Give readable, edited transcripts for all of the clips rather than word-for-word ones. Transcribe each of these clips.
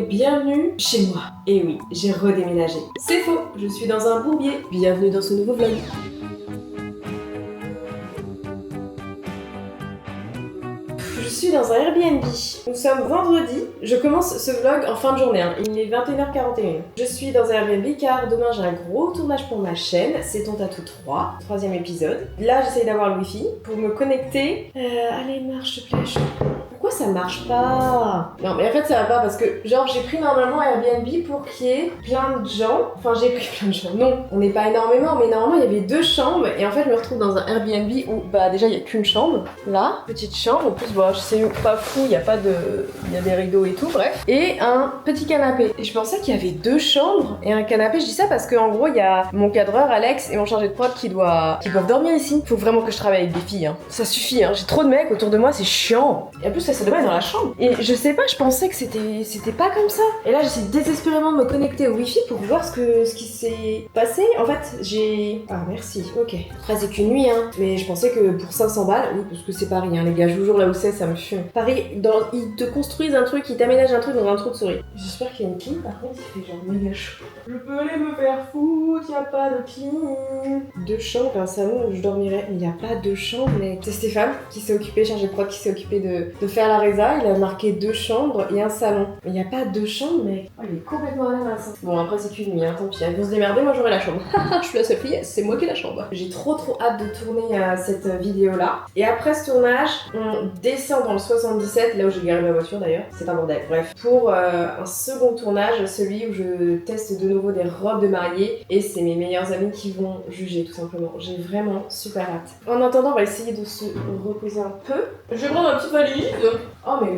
bienvenue chez moi. Et oui, j'ai redéménagé. C'est faux, je suis dans un bourbier. Bienvenue dans ce nouveau vlog. Je suis dans un Airbnb. Nous sommes vendredi. Je commence ce vlog en fin de journée. Il est 21h41. Je suis dans un Airbnb car demain j'ai un gros tournage pour ma chaîne. C'est Ton Tatou 3, troisième épisode. Là j'essaye d'avoir le wifi pour me connecter. Allez, marche s'il te plaît. Pourquoi ça marche pas? Non mais en fait ça va pas parce que genre j'ai pris normalement Airbnb pour qu'il y ait plein de gens. Enfin j'ai pris plein de gens. Non, on n'est pas énormément mais normalement il y avait 2 chambres et en fait je me retrouve dans un Airbnb où bah déjà il y a qu'une chambre. Là, petite chambre. En plus bon je sais pas fou, il y a pas de... il y a des rideaux et tout bref. Et un petit canapé. Et je pensais qu'il y avait 2 chambres et un canapé. Je dis ça parce qu'en gros il y a mon cadreur Alex et mon chargé de prod qui doivent dormir ici. Faut vraiment que je travaille avec des filles. Ça suffit. J'ai trop de mecs autour de moi, c'est chiant. Et en plus ça devrait être dans la chambre. Et je sais pas, je pensais que c'était pas comme ça. Et là j'essaie désespérément de me connecter au wifi pour voir ce qui s'est passé. En fait j'ai... Ah merci, ok. Après c'est qu'une nuit mais je pensais que pour 500 balles, oui parce que c'est Paris les gars, je vous jure là où c'est, ça me fume. Paris, ils te construisent un truc, ils t'aménagent un truc dans un trou de souris. J'espère qu'il y a une clim, par contre il fait genre méga chaud. Je peux aller me faire foutre, y'a pas de clim. 2 chambres, un salon où je dormirais, mais y a pas de chambre. Mais c'est Stéphane qui s'est occupé, chargé de prod, qui s'est occupé de faire la résa. Il a marqué 2 chambres et un salon. Mais y a pas 2 chambres, mais oh, il est complètement à la masse. Bon après c'est qu'une nuit, tant pis. Ils vont se démerder, moi j'aurai la chambre. Je suis la seule fille, c'est moi qui ai la chambre. J'ai trop hâte de tourner cette vidéo là. Et après ce tournage, on descend dans le 77, là où j'ai garé ma voiture d'ailleurs. C'est un bordel. Bref, pour un second tournage, celui où je teste de nouveau des robes de mariée. Et c'est mes meilleurs amis qui vont juger tout simplement. J'ai vraiment super hâte. En attendant, on va essayer de se reposer un peu. Je vais prendre ma petite valise. Oh mais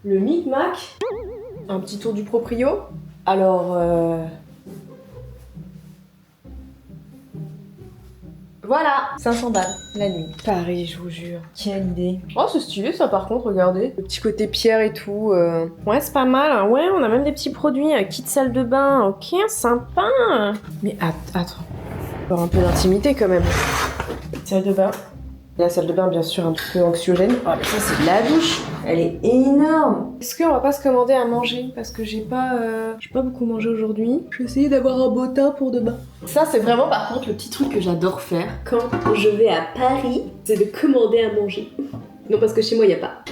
le micmac. Un petit tour du proprio. Alors voilà, 500 balles la nuit. Paris, je vous jure. Quelle idée. Oh, c'est stylé ça par contre, regardez. Le petit côté pierre et tout. Ouais, c'est pas mal. Ouais, on a même des petits produits. Kit salle de bain. Ok, sympa. Mais attends. Avoir un peu d'intimité quand même. Salle de bain. La salle de bain, bien sûr, un petit peu anxiogène. Oh, mais ça, c'est de la douche. Elle est énorme. Est-ce qu'on va pas se commander à manger? Parce que j'ai pas beaucoup mangé aujourd'hui. Je vais essayer d'avoir un beau teint pour demain. Ça, c'est vraiment, par contre, le petit truc que j'adore faire quand je vais à Paris, c'est de commander à manger. Non, parce que chez moi, y a pas.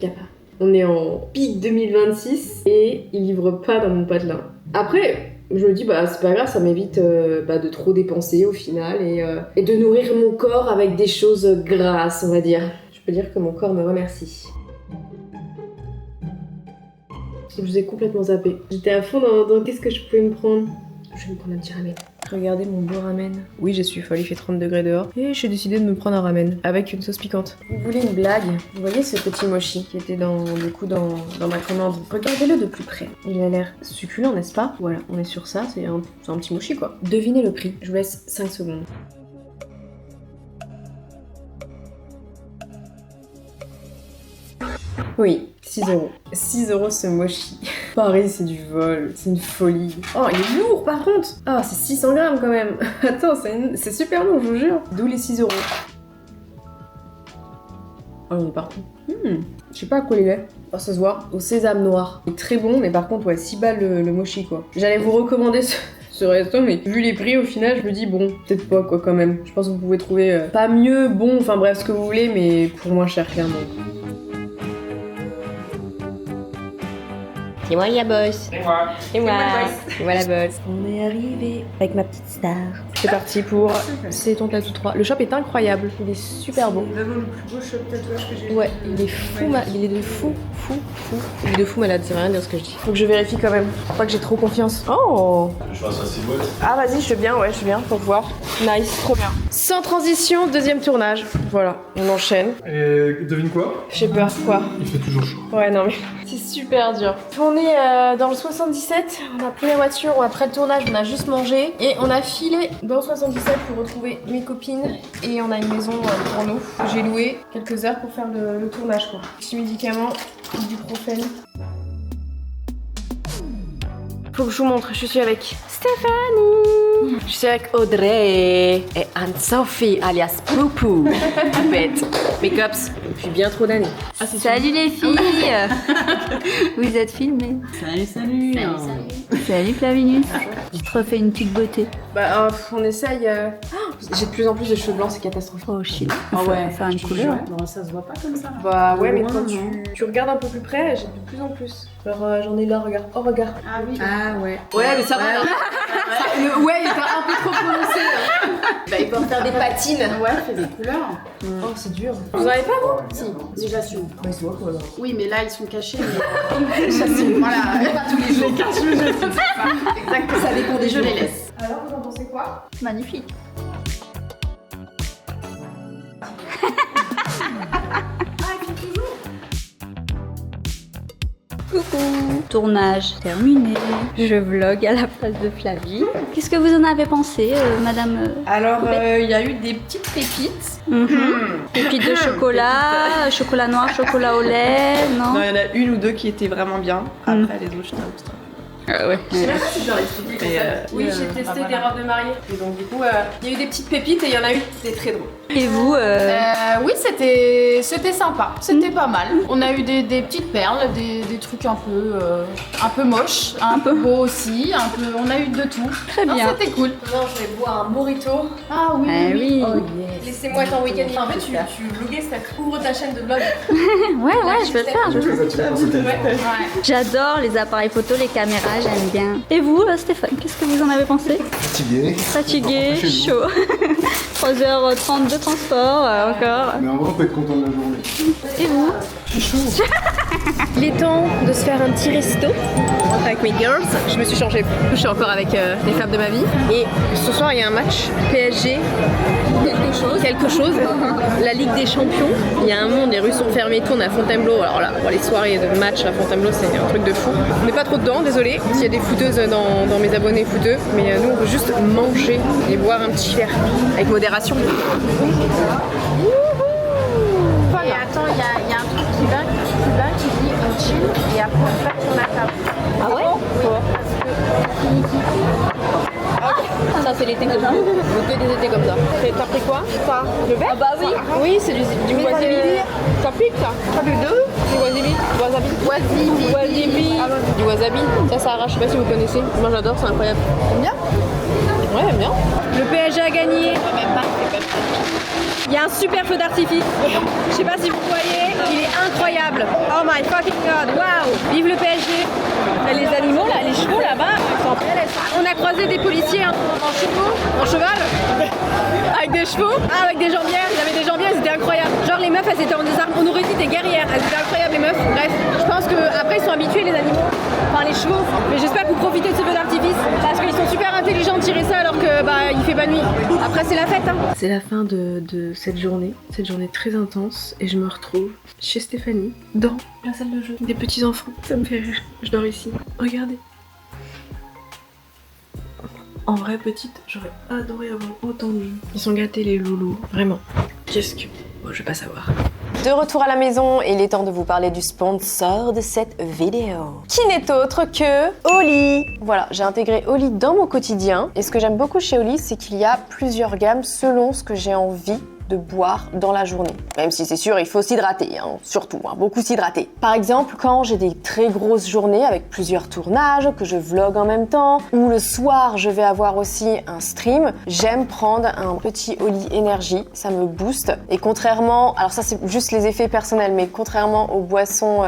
Y a pas. On est en pic 2026 et ils livrent pas dans mon patelin. Après... je me dis c'est pas grave, ça m'évite de trop dépenser au final et de nourrir mon corps avec des choses grasses, on va dire. Je peux dire que mon corps me remercie. Je vous ai complètement zappé. J'étais à fond dans qu'est-ce que je pouvais me prendre. Je vais me prendre un petit ramen. Regardez mon beau ramen. Oui, je suis folle, il fait 30 degrés dehors. Et j'ai décidé de me prendre un ramen avec une sauce piquante. Vous voulez une blague? Vous voyez ce petit mochi qui était dans ma commande? Regardez-le de plus près. Il a l'air succulent, n'est-ce pas? Voilà, on est sur ça, c'est un petit mochi quoi. Devinez le prix. Je vous laisse 5 secondes. Oui, 6 €. 6 € ce mochi. Paris, c'est du vol, c'est une folie. Oh, il est lourd par contre. Ah, c'est 600 grammes quand même. Attends, c'est super lourd, je vous jure. D'où les 6 €. Oh, il est partout. Je sais pas à quoi il est. Oh, ça se voit. Au sésame noir. Il est très bon, mais par contre, ouais, 6 balles le mochi quoi. J'allais vous recommander ce resto, mais vu les prix au final, je me dis bon, peut-être pas quoi quand même. Je pense que vous pouvez trouver pas mieux, bon, enfin bref, ce que vous voulez, mais pour moins cher clairement. C'est moi la boss. C'est moi. C'est moi. C'est moi la boss. On est arrivé. Avec ma petite star. C'est parti pour C'est Ton Tatou 3. Le shop est incroyable, il est super beau. C'est vraiment le plus beau shop tatouage que j'ai vu. Ouais, il est fou, il est de fou. Il est de fou malade, ça veut rien dire ce que je dis. Faut que je vérifie quand même, faut pas que j'ai trop confiance. Oh! Je fasse la silhouette. Ah vas-y, je veux bien, pour voir. Nice, trop bien. Sans transition, deuxième tournage. Voilà, on enchaîne. Et devine quoi? J'ai peur, quoi? Il fait toujours chaud. Ouais, non mais c'est super dur. On est dans le 77, on a pris la voiture, après le tournage, on a juste mangé et on a filé dans le 77 pour retrouver mes copines et on a une maison pour nous. J'ai loué quelques heures pour faire le tournage quoi. Petit médicament, ibuprofène. Faut que je vous montre, je suis avec Stéphanie. Je suis avec Audrey et Anne-Sophie, alias Poupou. Bête. Mes cops, depuis bien trop d'années. Salut les filles. Vous êtes filmées. Salut. Salut Flavinus. Je te refais une petite beauté. Bah, on essaye. J'ai de plus en plus de cheveux blancs, c'est catastrophique. Oh shit. Ah ouais, Faire une couleur. Non, ça se voit pas comme ça. Bah ouais, mais loin, quand non. tu regardes un peu plus près, j'ai de plus en plus. Alors j'en ai là, regarde. Oh, regarde. Ah oui. Ah ouais. Ouais, mais ça va. Ouais, il était un peu trop prononcé. Bah, il peut en faire des patines. Ouais, fait des couleurs. Oh, c'est dur. Vous en avez pas, vous? Si, déjà sûr. Ouais, c'est quoi, là. Oui, mais là ils sont cachés. Mais... voilà, pas tous les jours. Les cache, c'est ça. Exactement. Ça dépend des jeux, je les laisse. Alors, vous en pensez quoi? Magnifique. Coucou. Tournage terminé. Je vlog à la place de Flavie. Qu'est-ce que vous en avez pensé, madame Alors, il y a eu des petites pépites. Pépites de chocolat, chocolat noir, chocolat au lait, non? Non, il y en a une ou deux qui étaient vraiment bien. Après, les autres, je t'avoue, Ouais. Je sais même pas si je leur ai expliqué. Oui, j'ai testé des robes de mariée. Et donc, du coup, il y a eu des petites pépites et il y en a une qui était très drôle. Et vous Oui, c'était sympa, c'était pas mal. On a eu des petites perles, des trucs un peu moches, un peu beaux aussi, on a eu de tout. Très Non, bien. c'était cool. Non, je vais boire un mojito. Ah oui, Ah oui. Laissez-moi être en week-end. En fait, tu vloguais, ouvre ta chaîne de vlog. Ouais, je vais le faire. Ouais. J'adore les appareils photo, les caméras, j'aime bien. Et vous, Stéphane, qu'est-ce que vous en avez pensé? Fatigué, chaud. 3h30 de transport, encore. Mais en vrai, on peut être content de la journée. Et vous? Il est temps de se faire un petit resto avec mes girls. Je me suis changée. Je suis encore avec les femmes de ma vie. Et ce soir, il y a un match PSG. Quelque chose. La Ligue des Champions. Il y a un monde, les rues sont fermées, tout. On est à Fontainebleau. Alors là, les soirées de match à Fontainebleau, c'est un truc de fou. On n'est pas trop dedans, désolé. S'il y a des footeuses dans mes abonnés footeux. Mais nous, on veut juste manger et boire un petit verre avec modération. Et attends, il y a un truc qui va qui dit on chill et après on fait sur la table. Ah ouais? Ça, c'est l'été comme ça. Le que des étés comme ça. T'as pris quoi? Ça? Le verre? Ah bah oui. Oui, c'est du wasabi. Ça pique ça? T'as pris deux? Du wasabi? Wasabi. Du wasabi. Ça arrache. Je sais pas si vous connaissez. Moi j'adore, c'est incroyable. T'aimes bien? Ouais, j'aime bien. Le PSG a gagné. Il y a un super feu d'artifice. Je sais pas si vous voyez, il est incroyable. Oh my fucking god, waouh! Vive le PSG! Et les animaux là, les chevaux là-bas, ils sont en PLS. On a croisé des policiers en cheval, avec des chevaux, avec des jambières. Il y avait des jambières, c'était incroyable. Genre les meufs, elles étaient en désarme. On aurait dit des guerrières. Elles étaient incroyables les meufs. Bref, je pense qu'après ils sont habitués les animaux, enfin les chevaux. Mais j'espère que vous profitez de ce feu d'artifice parce qu'ils sont super intelligents de tirer ça alors que il fait pas nuit. Après c'est la fête. C'est la fin de cette journée très intense et je me retrouve chez Stéphanie dans la salle de jeu des petits enfants. Ça me fait rire. Je dors ici. Regardez. En vrai petite, j'aurais adoré avoir autant de jeux. Ils sont gâtés les loulous, vraiment. Qu'est-ce que... Bon, je vais pas savoir. De retour à la maison, il est temps de vous parler du sponsor de cette vidéo. Qui n'est autre que Oli. Voilà, j'ai intégré Oli dans mon quotidien. Et ce que j'aime beaucoup chez Oli, c'est qu'il y a plusieurs gammes selon ce que j'ai envie de boire dans la journée. Même si c'est sûr, il faut s'hydrater, surtout, beaucoup s'hydrater. Par exemple, quand j'ai des très grosses journées avec plusieurs tournages, que je vlog en même temps, ou le soir, je vais avoir aussi un stream, j'aime prendre un petit Oli Energy, ça me booste. Et contrairement, alors ça c'est juste les effets personnels, mais contrairement aux boissons,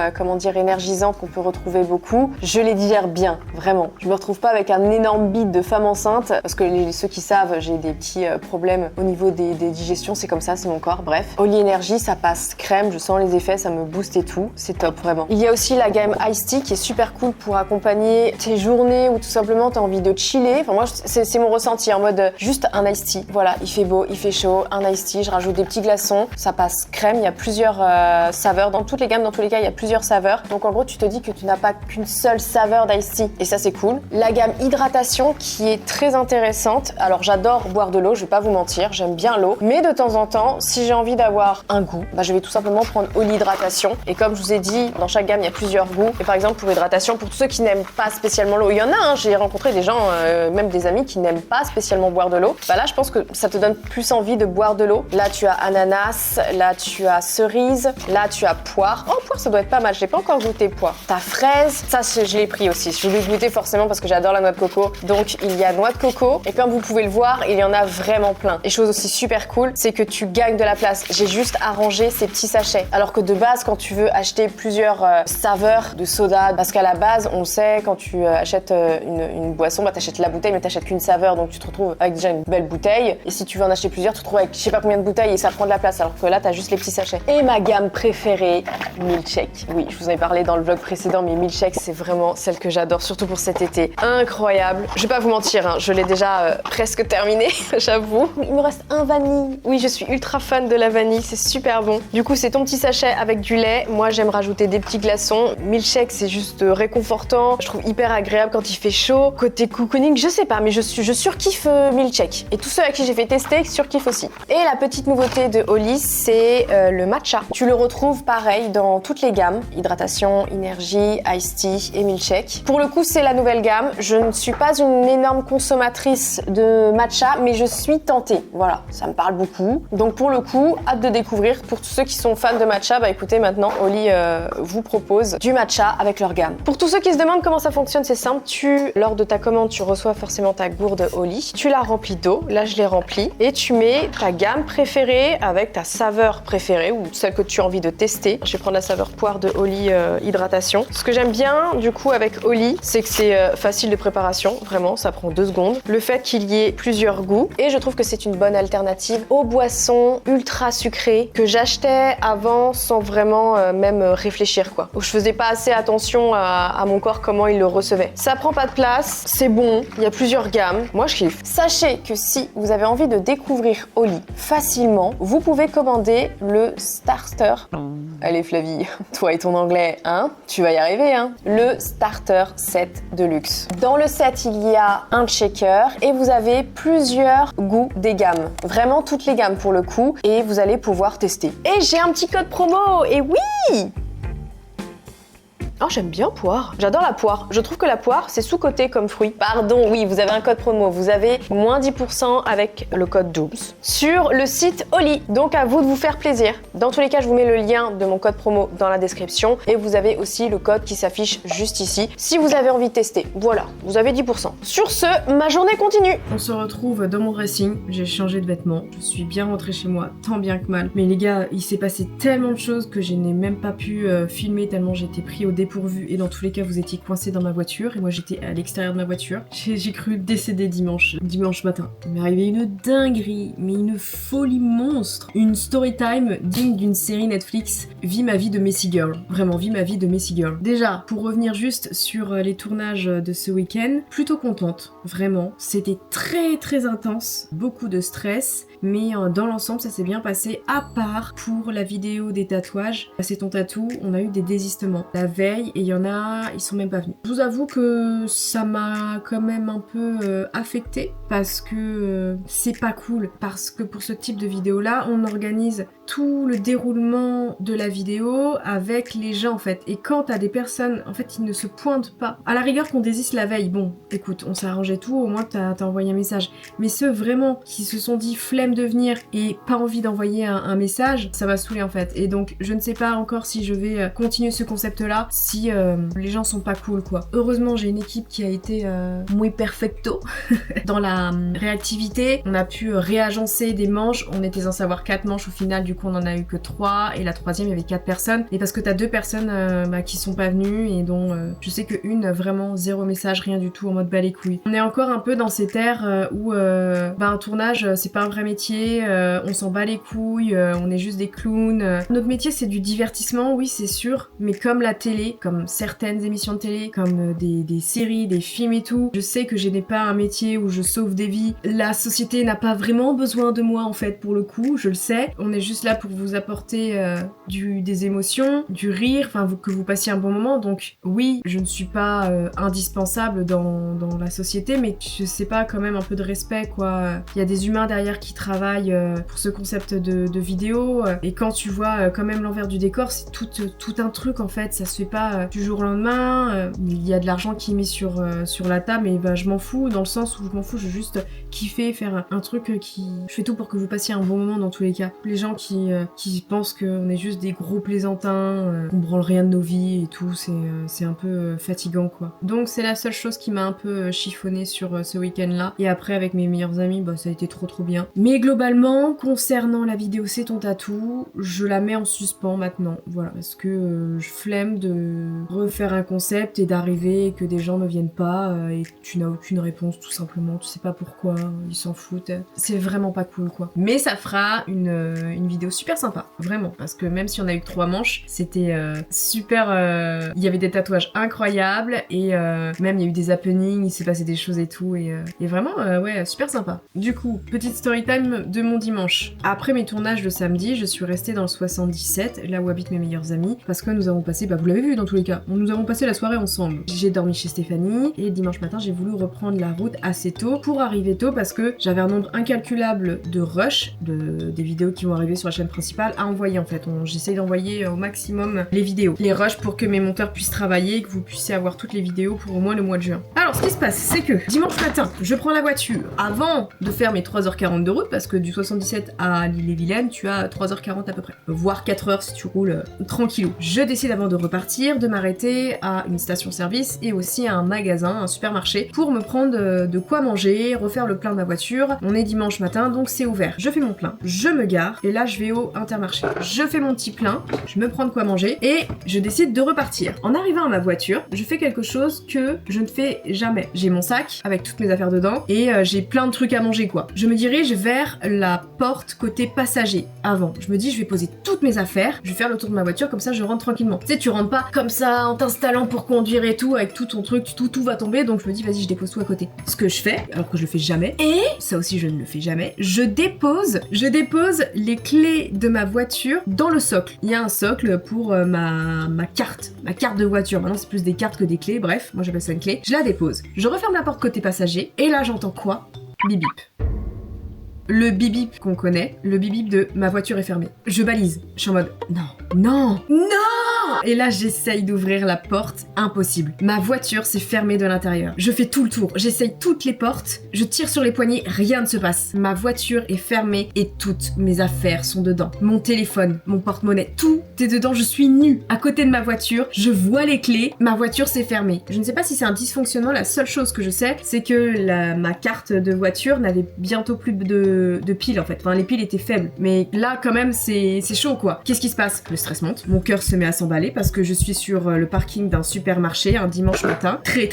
énergisantes qu'on peut retrouver beaucoup, je les digère bien, vraiment. Je me retrouve pas avec un énorme bide de femme enceinte, parce que ceux qui savent, j'ai des petits problèmes au niveau des digestions, c'est comme ça, c'est mon corps, bref. Oli Energy, ça passe crème, je sens les effets, ça me booste et tout, c'est top, vraiment. Il y a aussi la gamme Ice Tea qui est super cool pour accompagner tes journées où tout simplement t'as envie de chiller. Enfin moi, c'est mon ressenti, en mode juste un Ice Tea. Voilà, il fait beau, il fait chaud, un Ice Tea, je rajoute des petits glaçons, ça passe crème, il y a plusieurs saveurs, dans toutes les gammes, dans tous les cas, il y a plusieurs saveurs. Donc en gros, tu te dis que tu n'as pas qu'une seule saveur d'Ice Tea, et ça c'est cool. La gamme hydratation qui est très intéressante. Alors j'adore boire de l'eau, je vais pas vous mentir, j'aime bien l'eau, mais de temps en en temps, si j'ai envie d'avoir un goût, bah, je vais tout simplement prendre Oli Hydratation. Et comme je vous ai dit, dans chaque gamme, il y a plusieurs goûts. Et par exemple, pour hydratation, pour tous ceux qui n'aiment pas spécialement l'eau, il y en a, hein, j'ai rencontré des gens, même des amis qui n'aiment pas spécialement boire de l'eau. Bah là, je pense que ça te donne plus envie de boire de l'eau. Là, tu as ananas, là, tu as cerise, là, tu as poire. Oh, poire, ça doit être pas mal, j'ai pas encore goûté poire. T'as fraise, ça, je l'ai pris aussi. Je l'ai goûté forcément parce que j'adore la noix de coco. Donc, il y a noix de coco. Et comme vous pouvez le voir, il y en a vraiment plein. Et chose aussi super cool, c'est que tu gagnes de la place. J'ai juste arrangé ces petits sachets. Alors que de base, quand tu veux acheter plusieurs saveurs de soda, parce qu'à la base, on sait, quand tu achètes une boisson, bah, t'achètes la bouteille, mais t'achètes qu'une saveur. Donc, tu te retrouves avec déjà une belle bouteille. Et si tu veux en acheter plusieurs, tu te retrouves avec je sais pas combien de bouteilles et ça prend de la place. Alors que là, t'as juste les petits sachets. Et ma gamme préférée, Milkshake. Oui, je vous en ai parlé dans le vlog précédent, mais Milkshake, c'est vraiment celle que j'adore, surtout pour cet été. Incroyable. Je vais pas vous mentir, hein, je l'ai déjà presque terminé, j'avoue. Il me reste un vanille. Oui, je suis ultra fan de la vanille, c'est super bon. Du coup, c'est ton petit sachet avec du lait. Moi, j'aime rajouter des petits glaçons. Milkshake, c'est juste réconfortant. Je trouve hyper agréable quand il fait chaud. Côté cocooning, je sais pas, mais je surkiffe Milkshake. Et tous ceux à qui j'ai fait tester surkiffent aussi. Et la petite nouveauté de Oli, c'est le matcha. Tu le retrouves pareil dans toutes les gammes. Hydratation, énergie, iced tea et milkshake. Pour le coup, c'est la nouvelle gamme. Je ne suis pas une énorme consommatrice de matcha, mais je suis tentée. Voilà, ça me parle beaucoup. Donc pour le coup, hâte de découvrir. Pour tous ceux qui sont fans de matcha, bah écoutez, maintenant, Oli vous propose du matcha avec leur gamme. Pour tous ceux qui se demandent comment ça fonctionne, c'est simple. Lors de ta commande, tu reçois forcément ta gourde Oli. Tu la remplis d'eau. Là, je l'ai remplie. Et tu mets ta gamme préférée avec ta saveur préférée ou celle que tu as envie de tester. Je vais prendre la saveur poire de Oli Hydratation. Ce que j'aime bien du coup avec Oli, c'est que c'est facile de préparation, vraiment, ça prend 2 secondes. Le fait qu'il y ait plusieurs goûts et je trouve que c'est une bonne alternative aux boissons ultra sucrées que j'achetais avant sans vraiment même réfléchir quoi. Où je faisais pas assez attention à mon corps, comment il le recevait. Ça prend pas de place, c'est bon, il y a plusieurs gammes, moi je kiffe. Sachez que si vous avez envie de découvrir Oli facilement, vous pouvez commander le Starter. Allez Flavie, toi et ton anglais, hein, tu vas y arriver, hein. Le Starter Set de luxe. Dans le set, il y a un shaker et vous avez plusieurs goûts des gammes. Vraiment toutes les gammes pour le coup et vous allez pouvoir tester. Et j'ai un petit code promo, et oui! Oh, j'aime bien poire. J'adore la poire. Je trouve que la poire, c'est sous-coté comme fruit. Pardon, oui, vous avez un code promo. Vous avez moins 10% avec le code Dooms sur le site Oli. Donc, à vous de vous faire plaisir. Dans tous les cas, je vous mets le lien de mon code promo dans la description. Et vous avez aussi le code qui s'affiche juste ici. Si vous avez envie de tester, voilà, vous avez 10%. Sur ce, ma journée continue. On se retrouve dans mon dressing. J'ai changé de vêtements. Je suis bien rentrée chez moi, tant bien que mal. Mais les gars, il s'est passé tellement de choses que je n'ai même pas pu filmer tellement j'étais pris au dépourvu et dans tous les cas vous étiez coincés dans ma voiture et moi j'étais à l'extérieur de ma voiture. J'ai cru décéder dimanche matin. Il m'est arrivé une dinguerie, mais une folie monstre. Une story time digne d'une série Netflix. Vis ma vie de Messy Girl. Vraiment, vis ma vie de Messy Girl. Déjà, pour revenir juste sur les tournages de ce week-end, plutôt contente. Vraiment, c'était très très intense. Beaucoup de stress. Mais dans l'ensemble, ça s'est bien passé, à part pour la vidéo des tatouages. C'est ton tatou, on a eu des désistements la veille et il y en a, ils sont même pas venus. Je vous avoue que ça m'a quand même un peu affectée parce que c'est pas cool. Parce que pour ce type de vidéo-là, on organise tout le déroulement de la vidéo avec les gens en fait. Et quand t'as des personnes, en fait, ils ne se pointent pas. À la rigueur qu'on désiste la veille, bon, écoute, on s'est arrangé tout, au moins t'as envoyé un message. Mais ceux vraiment qui se sont dit flemme de venir et pas envie d'envoyer un message, ça m'a saoulé en fait. Et donc je ne sais pas encore si je vais continuer ce concept là, si les gens sont pas cool quoi. Heureusement j'ai une équipe qui a été muy perfecto dans la réactivité. On a pu réagencer des manches, on était censé avoir 4 manches au final, du coup on en a eu que 3 et la troisième il y avait 4 personnes. Et parce que t'as 2 personnes qui sont pas venues et dont je sais que une vraiment 0 message, rien du tout, en mode bas les couilles. On est encore un peu dans ces terres où un tournage c'est pas un vrai métier, on s'en bat les couilles, on est juste des clowns. Notre métier c'est du divertissement, oui c'est sûr, mais comme la télé, comme certaines émissions de télé, comme des séries, des films et tout, je sais que je n'ai pas un métier où je sauve des vies. La société n'a pas vraiment besoin de moi en fait pour le coup, je le sais. On est juste là là pour vous apporter des émotions, du rire, enfin que vous passiez un bon moment. Donc oui, je ne suis pas indispensable dans la société, mais je sais pas, quand même un peu de respect quoi. Il y a des humains derrière qui travaillent pour ce concept de vidéo, et quand tu vois quand même l'envers du décor, c'est tout un truc en fait, ça se fait pas du jour au lendemain. Il y a de l'argent qui est mis sur la table, et bah, je m'en fous, dans le sens où je m'en fous, je veux juste kiffer, faire un truc qui... Je fais tout pour que vous passiez un bon moment dans tous les cas. Les gens qui pensent qu'on est juste des gros plaisantins, qu'on branle rien de nos vies et tout, c'est un peu fatigant quoi. Donc c'est la seule chose qui m'a un peu chiffonné sur ce week-end là. Et après avec mes meilleurs amis, bah ça a été trop bien. Mais globalement, concernant la vidéo C'est ton tatou, je la mets en suspens maintenant. Voilà, parce que je flemme de refaire un concept et d'arriver et que des gens ne viennent pas et que tu n'as aucune réponse tout simplement. Tu sais pas pourquoi, ils s'en foutent. C'est vraiment pas cool quoi. Mais ça fera une vidéo super sympa, vraiment. Parce que même si on a eu que 3 manches, c'était super... Il y avait des tatouages incroyables et même il y a eu des happenings, il s'est passé des choses et tout. Et vraiment, ouais, super sympa. Du coup, petite story time de mon dimanche. Après mes tournages de samedi, je suis restée dans le 77, là où habitent mes meilleurs amis, parce que nous avons passé, bah vous l'avez vu dans tous les cas, nous avons passé la soirée ensemble. J'ai dormi chez Stéphanie et dimanche matin j'ai voulu reprendre la route assez tôt pour arriver tôt parce que j'avais un nombre incalculable de rush, des vidéos qui vont arriver sur la chaîne principale à envoyer en fait. J'essaye d'envoyer au maximum les vidéos, les rushs pour que mes monteurs puissent travailler et que vous puissiez avoir toutes les vidéos pour au moins le mois de juin. Alors ce qui se passe, c'est que dimanche matin, je prends la voiture avant de faire mes 3h40 de route parce que du 77 à l'Ille-et-Vilaine, tu as 3h40 à peu près, voire 4h si tu roules tranquillou. Je décide avant de repartir de m'arrêter à une station-service et aussi à un magasin, un supermarché, pour me prendre de quoi manger, refaire le plein de ma voiture. On est dimanche matin, donc c'est ouvert. Je fais mon plein, je me gare et là je vais au Intermarché. Je fais mon petit plein, je me prends de quoi manger et je décide de repartir. En arrivant à ma voiture, je fais quelque chose que je ne fais jamais. J'ai mon sac avec toutes mes affaires dedans et j'ai plein de trucs à manger quoi. Je me dirige vers la porte côté passager avant. Je me dis je vais poser toutes mes affaires, je vais faire le tour de ma voiture, comme ça je rentre tranquillement. Tu sais, tu rentres pas comme ça en t'installant pour conduire et tout avec tout ton truc, tout va tomber, donc je me dis vas-y je dépose tout à côté. Ce que je fais, alors que je le fais jamais, et ça aussi je ne le fais jamais, je dépose les clés de ma voiture dans le socle. Il y a un socle pour ma carte de voiture. Maintenant c'est plus des cartes que des clés, bref, moi j'appelle ça une clé. Je la dépose, je referme la porte côté passager, et là j'entends quoi? Bip bip. Le bip bip qu'on connaît, le bip bip de ma voiture est fermée. Je balise, je suis en mode non. Et là j'essaye d'ouvrir la porte, impossible. Ma voiture s'est fermée de l'intérieur. Je fais tout le tour, j'essaye toutes les portes, je tire sur les poignées, rien ne se passe. Ma voiture est fermée et toutes mes affaires sont dedans. Mon téléphone, mon porte-monnaie, tout est dedans, je suis nue. À côté de ma voiture, je vois les clés, ma voiture s'est fermée. Je ne sais pas si c'est un dysfonctionnement, la seule chose que je sais, c'est que ma carte de voiture n'avait bientôt plus de piles en fait. Enfin les piles étaient faibles. Mais là quand même c'est chaud quoi. Qu'est-ce qui se passe? Le stress monte, mon cœur se met à s'emballer parce que je suis sur le parking d'un supermarché un dimanche matin, très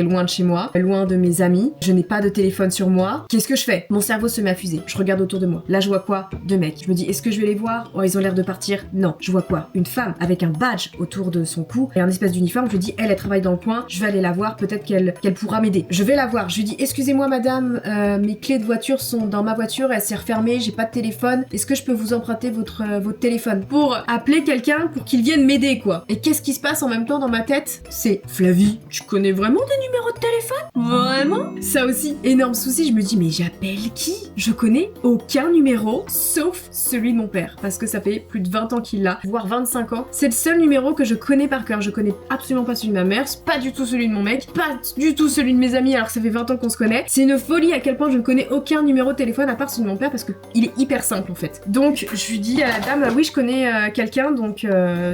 loin de chez moi, loin de mes amis. Je n'ai pas de téléphone sur moi. Qu'est-ce que je fais? Mon cerveau se met à fuser. Je regarde autour de moi. Là je vois quoi? 2 mecs. Je me dis est-ce que je vais les voir? Oh ils ont l'air de partir. Non. Je vois quoi? Une femme avec un badge autour de son cou et un espèce d'uniforme. Je dis elle travaille dans le coin. Je vais aller la voir. Peut-être qu'elle pourra m'aider. Je vais la voir. Je lui dis excusez-moi madame, mes clés de voiture sont dans ma voiture. Elle s'est refermée. J'ai pas de téléphone. Est-ce que je peux vous emprunter votre téléphone pour appeler quelqu'un pour qu'il vienne m'aider quoi? Et qu'est-ce qui se passe en même temps dans ma tête? C'est Flavie, tu connais vraiment des numéros de téléphone? Vraiment? Ça aussi, énorme souci, je me dis mais j'appelle qui? Je connais aucun numéro sauf celui de mon père parce que ça fait plus de 20 ans qu'il l'a, voire 25 ans. C'est le seul numéro que je connais par cœur. Je connais absolument pas celui de ma mère, pas du tout celui de mon mec, pas du tout celui de mes amis alors que ça fait 20 ans qu'on se connaît. C'est une folie à quel point je ne connais aucun numéro de téléphone à part celui de mon père parce que il est hyper simple en fait. Donc je lui dis à la dame oui je connais quelqu'un donc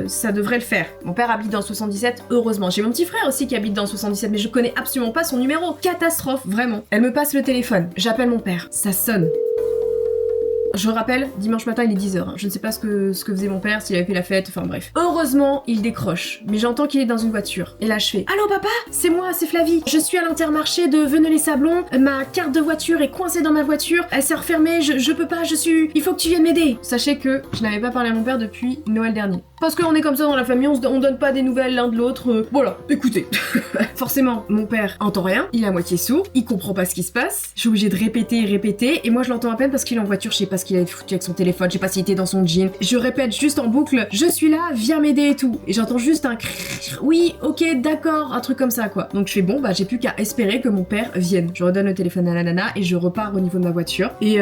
ça devrait le faire. Mon père habite dans le 77, heureusement. J'ai mon petit frère aussi qui habite dans le 77 mais je connais absolument pas son numéro. Catastrophe, vraiment. Elle me passe le téléphone, j'appelle mon père, ça sonne. Je rappelle, dimanche matin il est 10h. Je ne sais pas ce que faisait mon père, s'il avait fait la fête, enfin bref. Heureusement, il décroche, mais j'entends qu'il est dans une voiture. Et là je fais allô papa, c'est moi, c'est Flavie. Je suis à l'Intermarché de Veneux-les-Sablons. Ma carte de voiture est coincée dans ma voiture. Elle s'est refermée, je peux pas, il faut que tu viennes m'aider. Sachez que je n'avais pas parlé à mon père depuis Noël dernier. Parce qu'on est comme ça dans la famille, on donne pas des nouvelles l'un de l'autre. Voilà, écoutez. Forcément, mon père entend rien, il est à moitié sourd, il comprend pas ce qui se passe. Je suis obligée de répéter, et moi je l'entends à peine parce qu'il est en voiture, je sais pas ce qu'il avait foutu avec son téléphone, je sais pas s'il était dans son jean. Je répète juste en boucle, je suis là, viens m'aider et tout. Et j'entends juste un crrr, oui, ok, d'accord, un truc comme ça quoi. Donc je fais bon, bah j'ai plus qu'à espérer que mon père vienne. Je redonne le téléphone à la nana et je repars au niveau de ma voiture. Et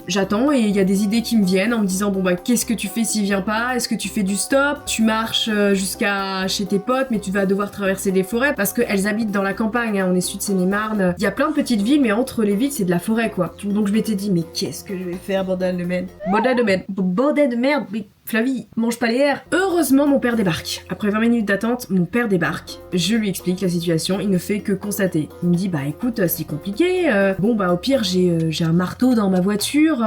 j'attends et il y a des idées qui me viennent en me disant bon bah qu'est-ce que tu fais s'il vient pas? Est-ce que tu fais du stop? Tu marches jusqu'à chez tes potes mais tu vas devoir traverser des forêts parce qu'elles habitent dans la campagne, hein, on est sud Seine-et-Marne. Il y a plein de petites villes mais entre les villes c'est de la forêt quoi. Donc je m'étais dit mais qu'est-ce que je vais faire bordel de merde? Bordel de merde, mais Flavie, mange pas les airs. Heureusement, mon père débarque. Après 20 minutes d'attente, mon père débarque. Je lui explique la situation, il ne fait que constater. Il me dit, bah écoute, c'est compliqué. Bon, bah au pire, j'ai un marteau dans ma voiture.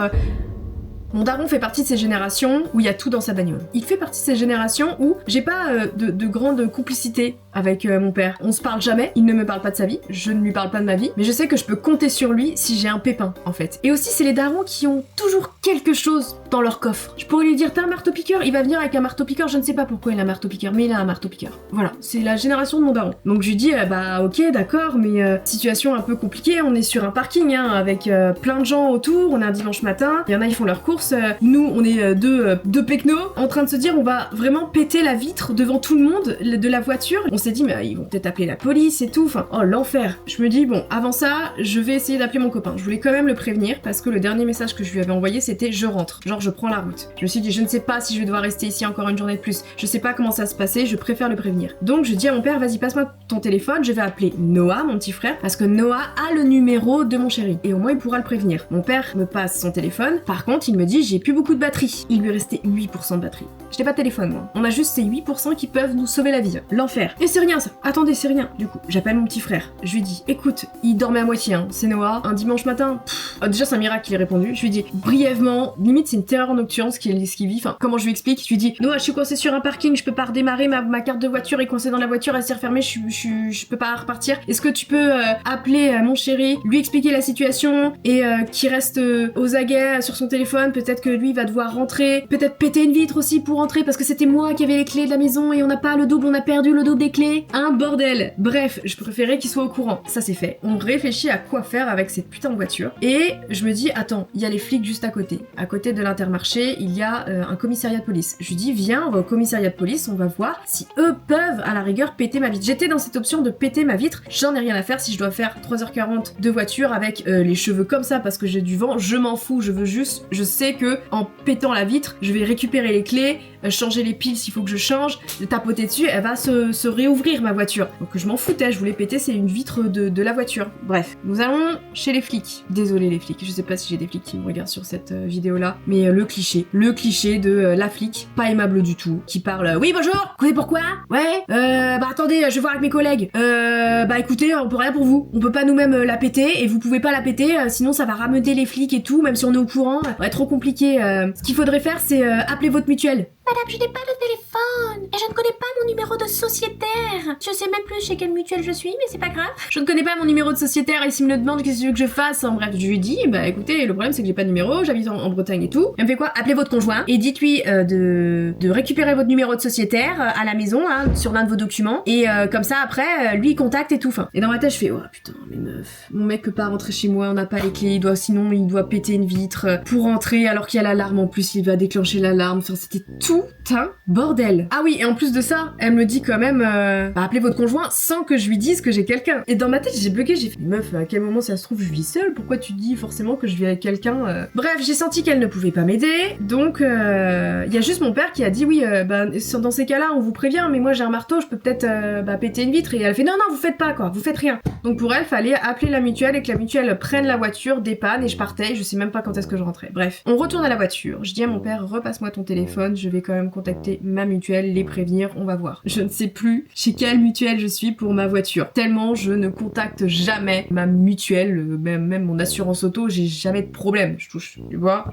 Mon daron fait partie de ces générations où il y a tout dans sa bagnole. Il fait partie de ces générations où j'ai pas de grande complicité avec mon père. On se parle jamais, il ne me parle pas de sa vie, je ne lui parle pas de ma vie, mais je sais que je peux compter sur lui si j'ai un pépin, en fait. Et aussi, c'est les darons qui ont toujours quelque chose dans leur coffre. Je pourrais lui dire, t'as un marteau-piqueur? Il va venir avec un marteau-piqueur, je ne sais pas pourquoi il a un marteau-piqueur, mais il a un marteau-piqueur. Voilà, c'est la génération de mon daron. Donc je lui dis, bah ok, d'accord, mais situation un peu compliquée, on est sur un parking, hein, avec plein de gens autour, on est un dimanche matin, il y en a, ils font leurs courses, nous, on est deux pecnos, en train de se dire, on va vraiment péter la vitre devant tout le monde de la voiture. On s'est dit, mais ils vont peut-être appeler la police et tout, enfin, oh l'enfer. Je me dis, bon, avant ça, je vais essayer d'appeler mon copain. Je voulais quand même le prévenir, parce que le dernier message que je lui avais envoyé, c'était je rentre, genre je prends la route. Je me suis dit, je ne sais pas si je vais devoir rester ici encore une journée de plus, je sais pas comment ça se passer, je préfère le prévenir. Donc je dis à mon père, vas-y, passe-moi ton téléphone, je vais appeler Noah, mon petit frère, parce que Noah a le numéro de mon chéri, et au moins il pourra le prévenir. Mon père me passe son téléphone, par contre, il me dit, j'ai plus beaucoup de batterie. Il lui restait 8% de batterie. Je n'ai pas de téléphone, moi. On a juste ces 8% qui peuvent nous sauver la vie. L'enfer. Et c'est rien, ça. Attendez, c'est rien. Du coup, j'appelle mon petit frère. Je lui dis, écoute, il dormait à moitié, hein. C'est Noah. Un dimanche matin. Déjà, c'est un miracle qu'il ait répondu. Je lui dis, brièvement, limite, c'est une terreur nocturne ce qu'il vit. Enfin, comment je lui explique? Je lui dis, Noah, je suis coincé sur un parking, je peux pas redémarrer, ma carte de voiture est coincée dans la voiture, elle s'est refermée, je peux pas repartir. Est-ce que tu peux appeler mon chéri, lui expliquer la situation et qu'il reste aux aguets sur son téléphone? Peut-être que lui va devoir rentrer, peut-être péter une vitre aussi pour rentrer parce que c'était moi qui avais les clés de la maison et on n'a pas le double, on a perdu le double des clés. Un bordel. Bref, je préférais qu'il soit au courant. Ça c'est fait. On réfléchit à quoi faire avec cette putain de voiture et je me dis, attends, il y a les flics juste à côté. À côté de l'Intermarché, il y a un commissariat de police. Je lui dis, viens, on va au commissariat de police, on va voir si eux peuvent à la rigueur péter ma vitre. J'étais dans cette option de péter ma vitre, j'en ai rien à faire si je dois faire 3h40 de voiture avec les cheveux comme ça parce que j'ai du vent, je m'en fous, je sais que en pétant la vitre, je vais récupérer les clés, changer les piles s'il faut que je change, tapoter dessus, elle va se réouvrir ma voiture. Donc je m'en foutais, je voulais péter, c'est une vitre de la voiture. Bref, nous allons chez les flics. Désolé les flics, je sais pas si j'ai des flics qui me regardent sur cette vidéo là, mais le cliché de la flic, pas aimable du tout, qui parle oui bonjour, vous savez pourquoi? Ouais, bah attendez, je vais voir avec mes collègues. Bah écoutez, on peut rien pour vous, on peut pas nous-mêmes la péter et vous pouvez pas la péter, sinon ça va rameuter les flics et tout, même si on est au courant, ça va être trop compliqué. Ce qu'il faudrait faire c'est appeler votre mutuelle. Madame, je n'ai pas de téléphone et je ne connais pas mon numéro de sociétaire. Je sais même plus chez quelle mutuelle je suis, mais c'est pas grave. Je ne connais pas mon numéro de sociétaire et s'il me le demande, qu'est-ce que tu veux que je fasse? En bref, je lui dis, bah écoutez, le problème c'est que j'ai pas de numéro, j'habite en Bretagne et tout. Elle me fait quoi? Appelez votre conjoint et dites-lui de récupérer votre numéro de sociétaire à la maison, hein, sur l'un de vos documents. Et comme ça, après, lui il contacte et tout. Enfin, et dans ma tête, je fais, oh putain, mais meuf, mon mec peut pas rentrer chez moi, on n'a pas les clés, sinon il doit péter une vitre pour rentrer alors qu'il y a l'alarme en plus, il va déclencher l'alarme. Enfin, c'était tout un bordel. Ah oui, et en plus de ça, elle me dit quand même, bah, appelez votre conjoint sans que je lui dise que j'ai quelqu'un. Et dans ma tête, j'ai bloqué, j'ai fait, meuf, à quel moment ça se trouve je vis seule? Pourquoi tu dis forcément que je vis avec quelqu'un? Bref, j'ai senti qu'elle ne pouvait pas m'aider, donc il y a juste mon père qui a dit, oui, bah, dans ces cas-là, on vous prévient, mais moi j'ai un marteau, je peux peut-être bah, péter une vitre. Et elle fait, non, vous faites pas, quoi, vous faites rien. Donc pour elle, fallait appeler la mutuelle et que la mutuelle prenne la voiture, dépanne, et je partais, je sais même pas quand est-ce que je rentrais. Bref, on retourne à la voiture, je dis à mon père, repasse-moi ton téléphone, je vais quand même contacter ma mutuelle, les prévenir, on va voir. Je ne sais plus chez quelle mutuelle je suis pour ma voiture, tellement je ne contacte jamais ma mutuelle, même mon assurance auto, j'ai jamais de problème, je touche, tu vois,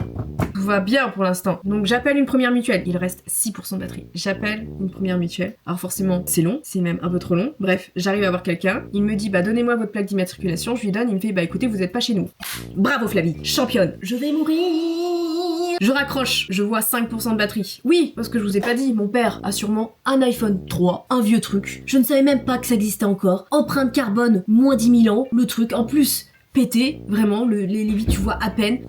tout va bien pour l'instant. Donc j'appelle une première mutuelle, il reste 6% de batterie, j'appelle une première mutuelle, alors forcément c'est long, c'est même un peu trop long, bref, j'arrive à voir quelqu'un, il me dit bah donnez-moi votre plaque d'immatriculation, je lui donne, il me fait bah écoutez vous êtes pas chez nous. Bravo Flavie, championne. Je vais mourir Je raccroche, je vois 5% de batterie. Oui, parce que je vous ai pas dit, mon père a sûrement un iPhone 3, un vieux truc. Je ne savais même pas que ça existait encore. Empreinte carbone, moins 10 000 ans, le truc en plus pété, vraiment, les vitres tu vois à peine.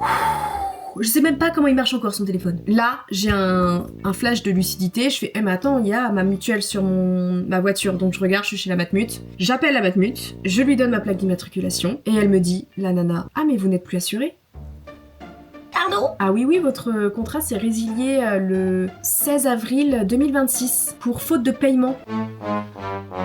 Je sais même pas comment il marche encore son téléphone. Là, j'ai un flash de lucidité, je fais mais attends, il y a ma mutuelle sur ma voiture, donc je regarde, je suis chez la Matmut. J'appelle la Matmut, je lui donne ma plaque d'immatriculation, et elle me dit, la nana, ah mais vous n'êtes plus assuré? Pardon? Ah oui, votre contrat s'est résilié le 16 avril 2026 pour faute de paiement.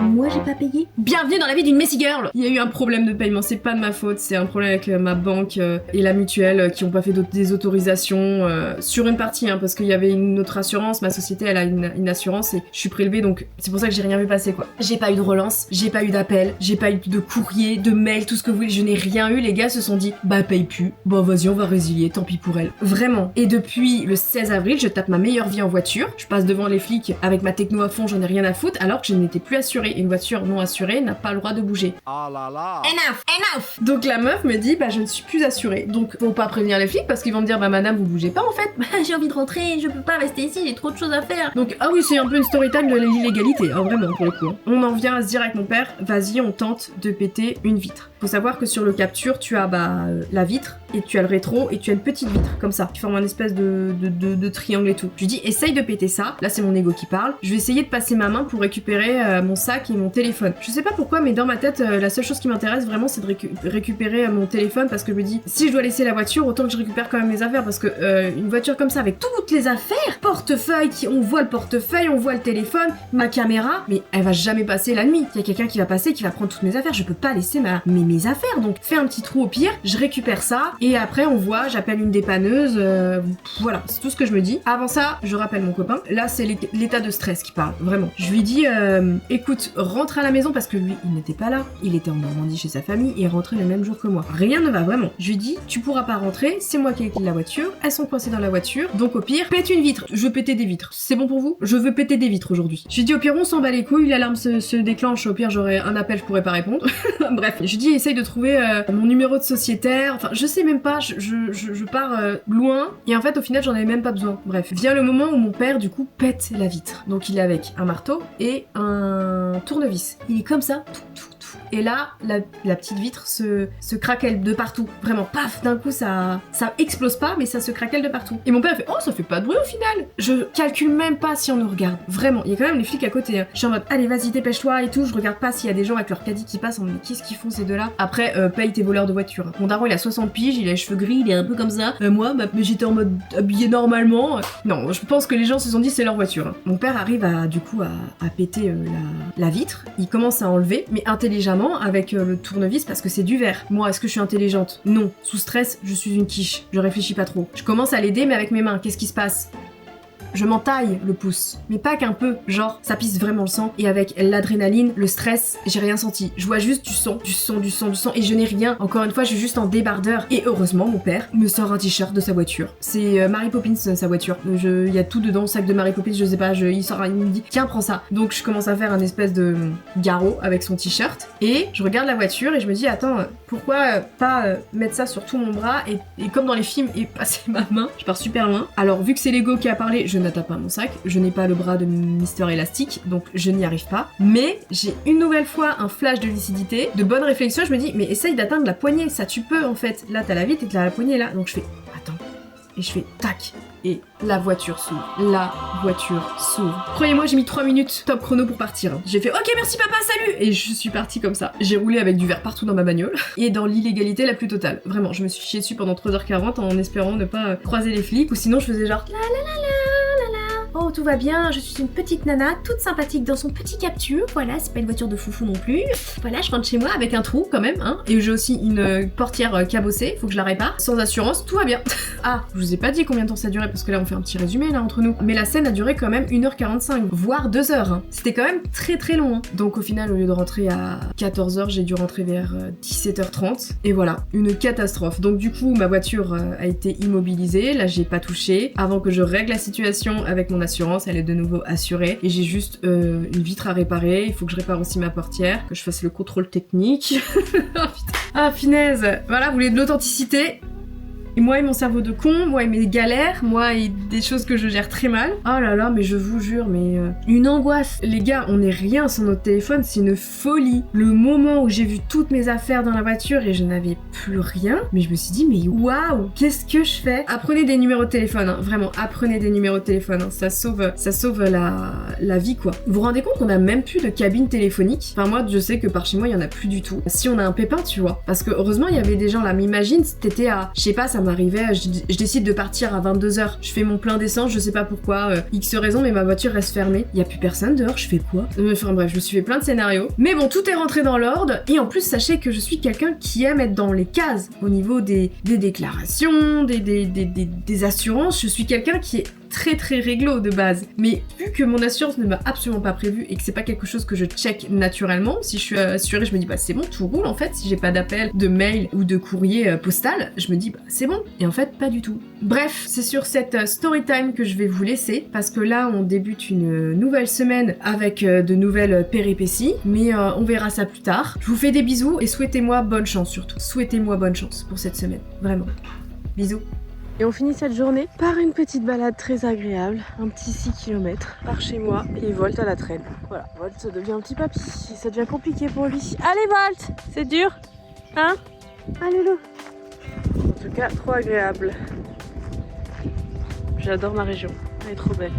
Moi j'ai pas payé. Bienvenue dans la vie d'une Messy Girl. Il y a eu un problème de paiement, c'est pas de ma faute, c'est un problème avec ma banque et la mutuelle qui ont pas fait des autorisations sur une partie, hein, parce qu'il y avait une autre assurance, ma société elle a une assurance et je suis prélevée, donc c'est pour ça que j'ai rien vu passer quoi. J'ai pas eu de relance, j'ai pas eu d'appel, j'ai pas eu de courrier, de mail, tout ce que vous voulez, je n'ai rien eu, les gars se sont dit bah paye plus, bah vas-y on va résilier, tant pis pour elle. Vraiment. Et depuis le 16 avril, je tape ma meilleure vie en voiture, je passe devant les flics avec ma techno à fond, j'en ai rien à foutre, alors que je n'étais plus assurée. Une voiture non assurée n'a pas le droit de bouger. Ah là là. Enough. Donc la meuf me dit bah je ne suis plus assurée. Donc faut pas prévenir les flics parce qu'ils vont me dire bah madame vous bougez pas en fait. Bah j'ai envie de rentrer, je peux pas rester ici, j'ai trop de choses à faire. Donc ah oui c'est un peu une story time de l'illégalité, hein, vraiment pour le coup. On en vient à se dire avec mon père, vas-y on tente de péter une vitre. Faut savoir que sur le capture tu as la vitre et tu as le rétro et tu as une petite vitre comme ça qui forme un espèce de triangle et tout. Je lui dis essaye de péter ça. Là c'est mon ego qui parle. Je vais essayer de passer ma main pour récupérer mon sac et mon téléphone. Je sais pas pourquoi mais dans ma tête la seule chose qui m'intéresse vraiment c'est de récupérer mon téléphone parce que je me dis si je dois laisser la voiture autant que je récupère quand même mes affaires parce que une voiture comme ça avec toutes les affaires, portefeuille, on voit le portefeuille, on voit le téléphone, ma caméra, mais elle va jamais passer la nuit. Il y a quelqu'un qui va passer qui va prendre toutes mes affaires, je peux pas laisser mes affaires donc fais un petit trou au pire, je récupère ça et après on voit, j'appelle une dépanneuse, voilà, c'est tout ce que je me dis. Avant ça, je rappelle mon copain, là c'est l'état de stress qui parle, vraiment. Je lui dis écoute, rentre à la maison parce que lui, il n'était pas là, il était en Normandie chez sa famille et il rentrait le même jour que moi. Rien ne va vraiment. Je lui dis tu pourras pas rentrer, c'est moi qui ai la voiture, elles sont coincées dans la voiture, donc au pire, pète une vitre. Je veux péter des vitres. C'est bon pour vous? Je veux péter des vitres aujourd'hui. Je lui dis au pire on s'en bat les couilles, l'alarme se déclenche, au pire j'aurai un appel, je pourrais pas répondre. Bref, je lui dis essaye de trouver mon numéro de sociétaire, enfin je sais même pas, je pars loin et en fait au final j'en avais même pas besoin. Bref, vient le moment où mon père du coup pète la vitre. Donc il est avec un marteau et un tournevis. Il est comme ça, et là, la petite vitre se craquelle de partout. Vraiment, paf, d'un coup, ça explose pas, mais ça se craquelle de partout. Et mon père fait, oh, ça fait pas de bruit au final. Je calcule même pas si on nous regarde. Vraiment, il y a quand même les flics à côté. Hein. Je suis en mode, allez, vas-y, dépêche-toi et tout. Je regarde pas s'il y a des gens avec leur caddie qui passent. En mode, qu'est-ce qu'ils font ces deux-là? Après, paye tes voleurs de voiture. Mon daron, il a 60 piges, il a les cheveux gris, il est un peu comme ça. Moi, j'étais en mode habillé normalement. Non, je pense que les gens se sont dit, c'est leur voiture. Hein. Mon père arrive à péter la vitre. Il commence à enlever, mais intelligemment, avec le tournevis parce que c'est du verre. Moi, est-ce que je suis intelligente? Non. Sous stress, je suis une quiche. Je réfléchis pas trop. Je commence à l'aider, mais avec mes mains. Qu'est-ce qui se passe? Je m'entaille le pouce, mais pas qu'un peu, genre ça pisse vraiment le sang et avec l'adrénaline, le stress, j'ai rien senti. Je vois juste du sang et je n'ai rien. Encore une fois, je suis juste en débardeur et heureusement mon père me sort un t-shirt de sa voiture. C'est Mary Poppins sa voiture. Il y a tout dedans, le sac de Mary Poppins, je sais pas, il me dit tiens prends ça. Donc je commence à faire un espèce de garrot avec son t-shirt et je regarde la voiture et je me dis attends pourquoi pas mettre ça sur tout mon bras et comme dans les films et passer ma main. Je pars super loin. Alors vu que c'est l'ego qui a parlé, je n'attrape pas mon sac, je n'ai pas le bras de Mister Élastique, donc je n'y arrive pas. Mais j'ai une nouvelle fois un flash de lucidité, de bonne réflexion, je me dis, mais essaye d'atteindre la poignée, ça tu peux en fait. Là t'as la vitre et t'as la poignée là, donc je fais, attends, et je fais tac. Et la voiture s'ouvre. La voiture s'ouvre. Croyez-moi, j'ai mis 3 minutes top chrono pour partir. J'ai fait ok merci papa, salut. Et je suis partie comme ça. J'ai roulé avec du verre partout dans ma bagnole. Et dans l'illégalité la plus totale. Vraiment, je me suis chiée dessus pendant 3h40 en espérant ne pas croiser les flics. Ou sinon je faisais genre la la la la. Oh tout va bien, je suis une petite nana toute sympathique dans son petit capture, voilà, c'est pas une voiture de foufou non plus. Voilà, je rentre chez moi avec un trou quand même, hein, et j'ai aussi une portière cabossée, faut que je la répare, sans assurance, tout va bien. Ah, je vous ai pas dit combien de temps ça durait parce que là on fait un petit résumé là entre nous, mais la scène a duré quand même 1h45, voire 2h, hein. C'était quand même très très long, hein. Donc au final au lieu de rentrer à 14h, j'ai dû rentrer vers 17h30, et voilà, une catastrophe. Donc du coup ma voiture a été immobilisée, là j'ai pas touché, avant que je règle la situation avec mon assurance, elle est de nouveau assurée et j'ai juste une vitre à réparer, il faut que je répare aussi ma portière, que je fasse le contrôle technique. Ah punaise, voilà, vous voulez de l'authenticité? Et moi et mon cerveau de con, moi et mes galères, moi et des choses que je gère très mal. Oh là là, mais je vous jure, mais une angoisse. Les gars, on n'est rien sur notre téléphone, c'est une folie. Le moment où j'ai vu toutes mes affaires dans la voiture et je n'avais plus rien, mais je me suis dit, mais waouh, qu'est-ce que je fais? Apprenez des numéros de téléphone, hein, vraiment, apprenez des numéros de téléphone, hein, ça sauve la vie, quoi. Vous vous rendez compte qu'on a même plus de cabine téléphonique? Enfin, moi, je sais que par chez moi, il y en a plus du tout. Si on a un pépin, tu vois. Parce que heureusement, il y avait des gens là. M'imagine, t'étais à, je sais pas, ça m'arrivait, je décide de partir à 22h, je fais mon plein d'essence, je sais pas pourquoi, X raison, mais ma voiture reste fermée. Il y a plus personne dehors, je fais quoi? Enfin bref, je me suis fait plein de scénarios. Mais bon, tout est rentré dans l'ordre. Et en plus, sachez que je suis quelqu'un qui aime être dans les cases au niveau des déclarations, des assurances. Je suis quelqu'un qui est très réglo de base. Mais vu que mon assurance ne m'a absolument pas prévu et que c'est pas quelque chose que je check naturellement, si je suis assurée, je me dis bah c'est bon, tout roule en fait. Si j'ai pas d'appel, de mail ou de courrier postal, je me dis bah c'est bon. Et en fait, pas du tout. Bref, c'est sur cette story time que je vais vous laisser parce que là, on débute une nouvelle semaine avec de nouvelles péripéties, mais on verra ça plus tard. Je vous fais des bisous et souhaitez-moi bonne chance surtout. Souhaitez-moi bonne chance pour cette semaine. Vraiment. Bisous. Et on finit cette journée par une petite balade très agréable, un petit 6 km par chez moi, et Volt à la traîne. Voilà, Volt ça devient un petit papy, ça devient compliqué pour lui. Allez Volt, c'est dur, hein? Allez Lou. En tout cas, trop agréable. J'adore ma région, elle est trop belle.